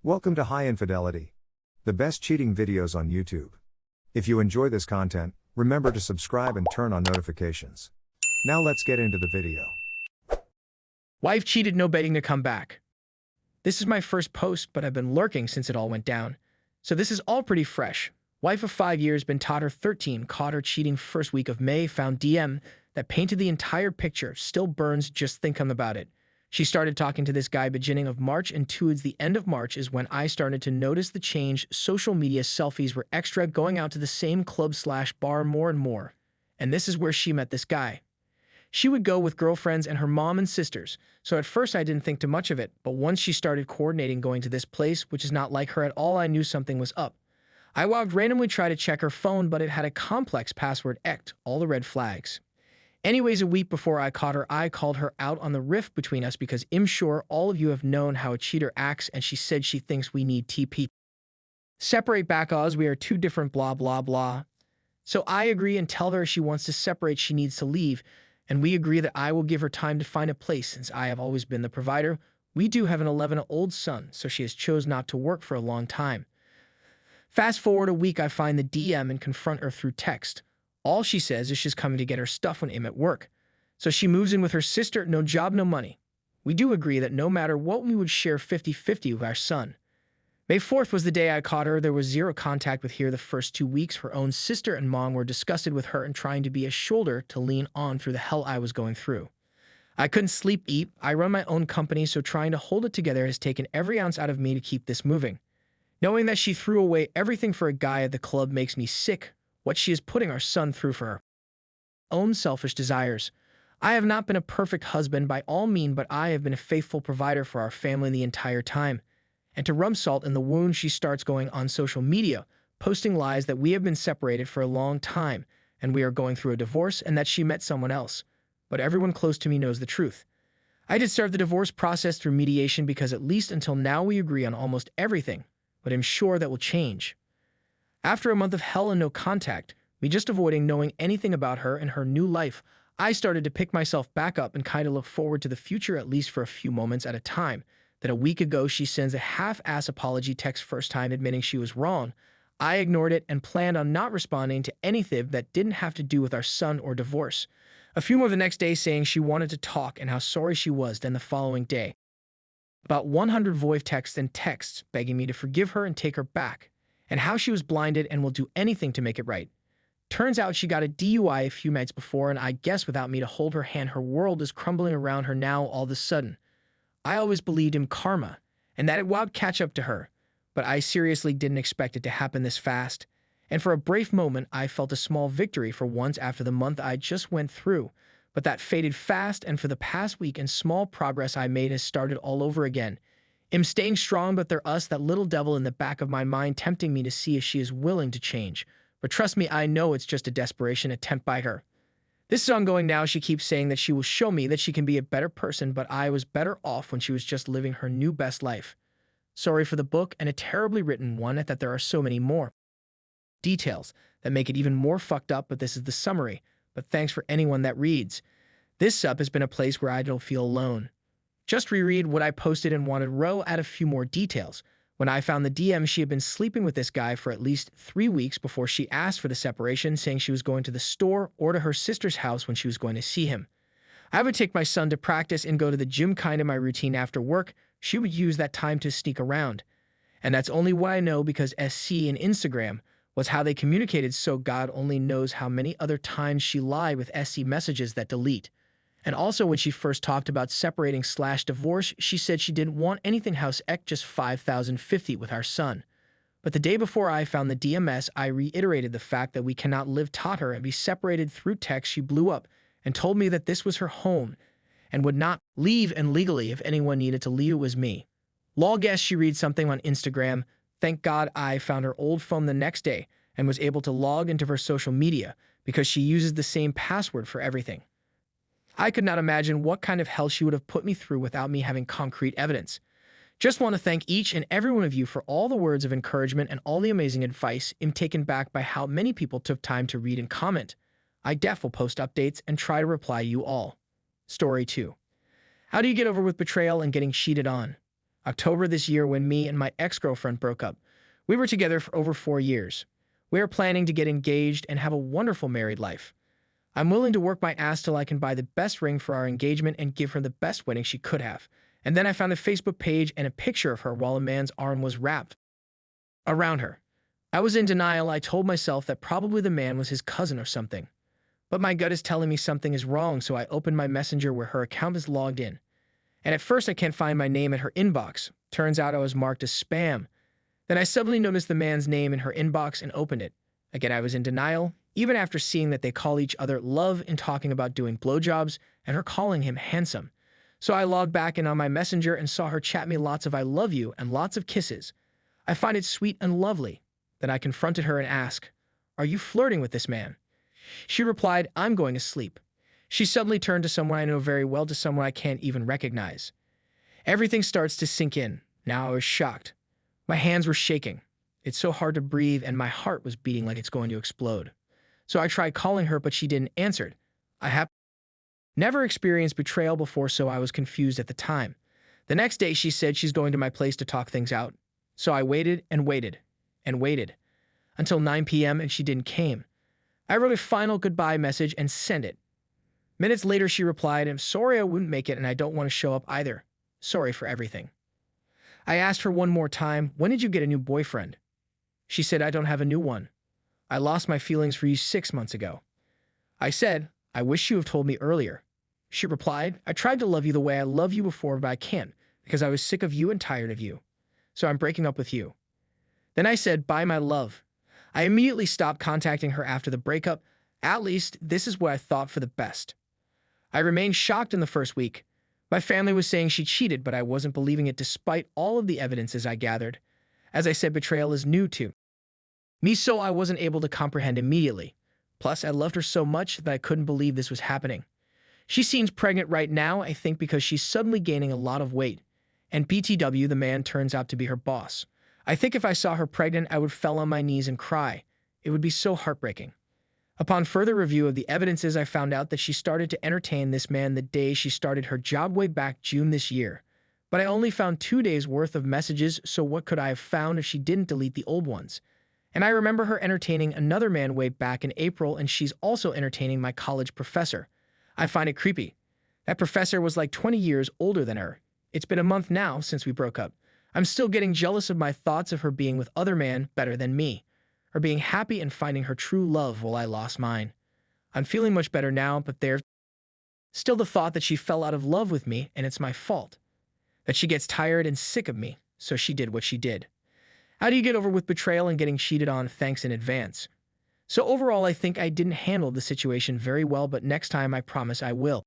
Welcome to High Infidelity, the best cheating videos on YouTube. If you enjoy this content, remember to subscribe and turn on notifications. Now let's get into the video. Wife cheated, no betting to come back. This is my first post, but I've been lurking since it all went down. So this is all pretty fresh. Wife of 5 years, been taught her 13, caught her cheating first week of May, found DM that painted the entire picture, still burns just thinking about it. She started talking to this guy beginning of March, and towards the end of March is when I started to notice the change. Social media selfies were extra, going out to the same club/bar more and more. And this is where she met this guy. She would go with girlfriends and her mom and sisters, so at first I didn't think too much of it, but once she started coordinating going to this place, which is not like her at all, I knew something was up. I would randomly try to check her phone, but it had a complex password, all the red flags. Anyways, a week before I caught her, I called her out on the rift between us because I'm sure all of you have known how a cheater acts, and she said she thinks we need TP. Separate back us, we are two different blah blah blah. So I agree and tell her she wants to separate, she needs to leave, and we agree that I will give her time to find a place since I have always been the provider. We do have an 11-year-old son, so she has chose not to work for a long time. Fast forward a week, I find the DM and confront her through text. All she says is she's coming to get her stuff when I'm at work. So she moves in with her sister, no job, no money. We do agree that no matter what, we would share 50-50 with our son. May 4th was the day I caught her. There was zero contact with her the first 2 weeks. Her own sister and mom were disgusted with her and trying to be a shoulder to lean on through the hell I was going through. I couldn't sleep, eat. I run my own company, so trying to hold it together has taken every ounce out of me to keep this moving. Knowing that she threw away everything for a guy at the club makes me sick. What she is putting our son through for her own selfish desires. I have not been a perfect husband by all means, but I have been a faithful provider for our family the entire time. And to rub salt in the wound, she starts going on social media, posting lies that we have been separated for a long time, and we are going through a divorce, and that she met someone else. But everyone close to me knows the truth. I did start the divorce process through mediation because at least until now we agree on almost everything, but I'm sure that will change. After a month of hell and no contact, me just avoiding knowing anything about her and her new life, I started to pick myself back up and kind of look forward to the future, at least for a few moments at a time. That a week ago she sends a half-ass apology text, first time admitting she was wrong. I ignored it and planned on not responding to anything that didn't have to do with our son or divorce. A few more the next day saying she wanted to talk and how sorry she was. Then the following day, about 100 voice texts and texts begging me to forgive her and take her back, and how she was blinded and will do anything to make it right. Turns out she got a DUI a few nights before, and I guess without me to hold her hand, her world is crumbling around her now all of a sudden. I always believed in karma, and that it would catch up to her, but I seriously didn't expect it to happen this fast. And for a brief moment, I felt a small victory for once after the month I just went through, but that faded fast, and for the past week and small progress I made has started all over again. I'm staying strong, but there us, that little devil in the back of my mind tempting me to see if she is willing to change. But trust me, I know it's just a desperation attempt by her. This is ongoing now. She keeps saying that she will show me that she can be a better person, but I was better off when she was just living her new best life. Sorry for the book, and a terribly written one, that there are so many more details that make it even more fucked up, but this is the summary. But thanks for anyone that reads. This sub has been a place where I don't feel alone. Just reread what I posted and wanted to add a few more details. When I found the DM, she had been sleeping with this guy for at least 3 weeks before she asked for the separation, saying she was going to the store or to her sister's house when she was going to see him. I would take my son to practice and go to the gym, kind of my routine after work. She would use that time to sneak around. And that's only what I know, because SC and Instagram was how they communicated, so God only knows how many other times she lied with SC messages that delete. And also when she first talked about separating/divorce, she said she didn't want anything house ec, just 5,050 with our son. But the day before I found the DMS, I reiterated the fact that we cannot live, taught her, and be separated through text. She blew up and told me that this was her home and would not leave, and legally if anyone needed to leave, it was me. Lol, guess she reads something on Instagram. Thank God I found her old phone the next day and was able to log into her social media because she uses the same password for everything. I could not imagine what kind of hell she would have put me through without me having concrete evidence. Just want to thank each and every one of you for all the words of encouragement and all the amazing advice. I'm taken back by how many people took time to read and comment. I will post updates and try to reply you all. Story 2. How do you get over with betrayal and getting cheated on? October this year when me and my ex-girlfriend broke up. We were together for over 4 years. We are planning to get engaged and have a wonderful married life. I'm willing to work my ass till I can buy the best ring for our engagement and give her the best wedding she could have. And then I found the Facebook page and a picture of her while a man's arm was wrapped around her. I was in denial. I told myself that probably the man was his cousin or something. But my gut is telling me something is wrong, so I opened my messenger where her account is logged in. And at first I can't find my name in her inbox. Turns out I was marked as spam. Then I suddenly noticed the man's name in her inbox and opened it. Again, I was in denial, even after seeing that they call each other love and talking about doing blowjobs and her calling him handsome. So I logged back in on my messenger and saw her chat me lots of I love you and lots of kisses. I find it sweet and lovely. Then I confronted her and asked, "Are you flirting with this man?" She replied, "I'm going to sleep." She suddenly turned to someone I know very well to someone I can't even recognize. Everything starts to sink in. Now I was shocked. My hands were shaking. It's so hard to breathe and my heart was beating like it's going to explode. So I tried calling her, but she didn't answer. I have never experienced betrayal before, so I was confused at the time. The next day she said she's going to my place to talk things out. So I waited and waited and waited until 9 p.m. and she didn't came. I wrote a final goodbye message and sent it. Minutes later she replied, "I'm sorry I wouldn't make it and I don't want to show up either. Sorry for everything." I asked her one more time, "When did you get a new boyfriend?" She said, "I don't have a new one. I lost my feelings for you 6 months ago." I said, "I wish you have told me earlier." She replied, "I tried to love you the way I loved you before, but I can't because I was sick of you and tired of you. So I'm breaking up with you." Then I said, "Bye, my love." I immediately stopped contacting her after the breakup. At least, this is what I thought for the best. I remained shocked in the first week. My family was saying she cheated, but I wasn't believing it despite all of the evidences I gathered. As I said, betrayal is new to me, so I wasn't able to comprehend immediately. Plus, I loved her so much that I couldn't believe this was happening. She seems pregnant right now, I think because she's suddenly gaining a lot of weight. And BTW, the man turns out to be her boss. I think if I saw her pregnant, I would fall on my knees and cry. It would be so heartbreaking. Upon further review of the evidences, I found out that she started to entertain this man the day she started her job way back June this year. But I only found 2 days worth of messages, so what could I have found if she didn't delete the old ones? And I remember her entertaining another man way back in April, and she's also entertaining my college professor. I find it creepy. That professor was like 20 years older than her. It's been a month now since we broke up. I'm still getting jealous of my thoughts of her being with other men better than me, or being happy and finding her true love while I lost mine. I'm feeling much better now, but there's still the thought that she fell out of love with me and it's my fault. That she gets tired and sick of me, so she did what she did. How do you get over with betrayal and getting cheated on? Thanks in advance. So overall, I think I didn't handle the situation very well, but next time I promise I will.